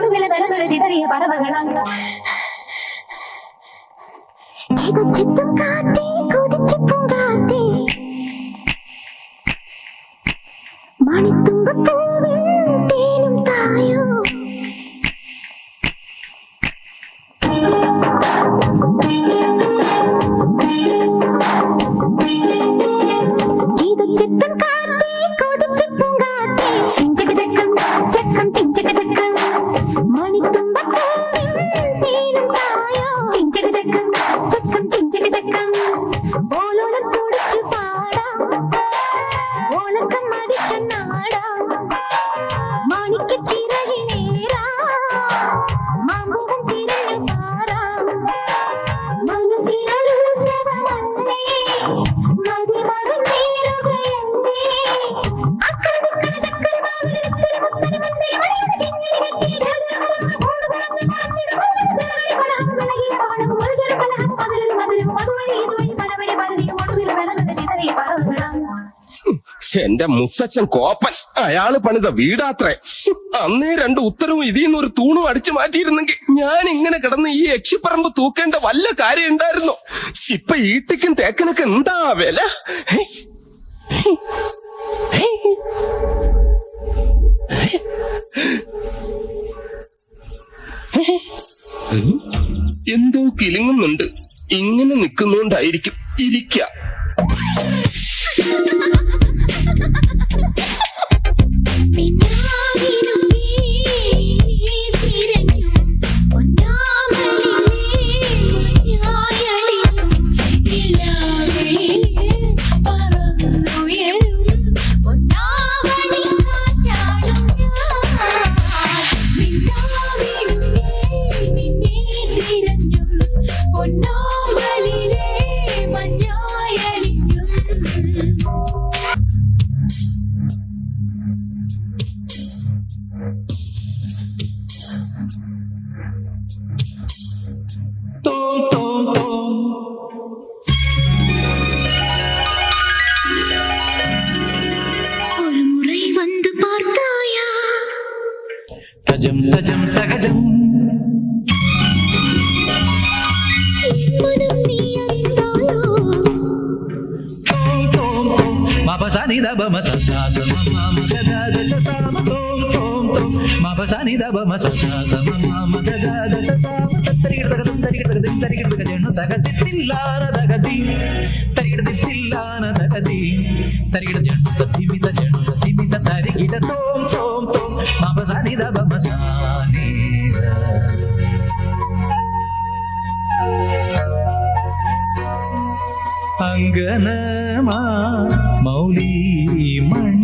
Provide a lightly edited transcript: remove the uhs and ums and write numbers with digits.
ഒട്ടുവില തലമുറ ചിതറിയ പറവകളാണ്. ചിത്തും കാറ്റേ കൊതിച്ചിപ്പും കാറ്റേ മണിത്തുമ്പപ്പൂവിൽ തേനും തായോ. ചിത്തും കാറ്റേ കൊതിച്ചിപ്പും കാറ്റേ ചിഞ്ചക ചക്കം ചക്കം ചിഞ്ചക ചക്കം മണിത്തുമ്പപ്പൂവിൽ തേനും തായോ. ചിഞ്ചക ചക്കം ചക്കം ചിഞ്ചക ചക്കം ഓലോലം തുടിച്ചു പാടാം ഓലക്കം മതിച്ചു നാടാം മാണിക്ക ചിറകിനേരാ മാമ്പൂവം തിരഞ്ഞു പാറാം മനസ്സിലൊരു ഉത്സവമല്ലേ മതി മറന്നേറുകയല്ലേ അക്കരദിക്കണ ചക്കരമാവിലെ വിത്തരി മുത്തരി വന്നേ മണിയുടെ കിങ്ങിണി കെട്ടി ചെറുചെറുകലം കൂട് കുളഞ്ഞു കുളഞ്ഞിട ചെറുകടി പടഹം വിളകിയ പാടം ഒരു ചെറുകലഹം മതിലൊരു മതിലും അതുവഴി ഇതുവഴി പടവഴി പരതിയും ഒടുവിൽ വരങ്ങുന്ന ചിതറിയ പറവുകളാണ്. എന്റെ മുത്തച്ഛൻ കോപ്പൻ, അയാള് പണിത വീടാത്രേ. അന്നേ 2 ഉത്തരവും ഇതിന്ന് ഒരു തൂണും അടിച്ചു മാറ്റിയിരുന്നെങ്കിൽ ഞാൻ ഇങ്ങനെ കിടന്ന് ഈ യക്ഷിപ്പറമ്പ് തൂക്കേണ്ട വല്ല കാര്യം ഉണ്ടായിരുന്നോ? ഇപ്പൊ ഈട്ടിക്കും തേക്കനൊക്കെ എന്താ വില? എന്തോ കിലുങ്ങുന്നുണ്ട്. ഇങ്ങനെ നിൽക്കുന്നോണ്ടായിരിക്കും. ഇരിക്ക. தஜம் தஜம் தகஜம் மபசானி தபம சசாசம மகதத சசாம தோம் தோம் தோம் மபசானி தபம சசாசம மகதத சசாம தரிகிடதகதம் தரிகிடதகதம் தரிகிடதகஜனு தகதித்தில்லான தகதி தரிகிடதித்தில்லான தகதி தரிகிடஜனு ததிமித ஜனு ததிமித தரிகிட தோம் தோம் தோம் மபசானி தபம சானி அங்கனமா மௌலி மண்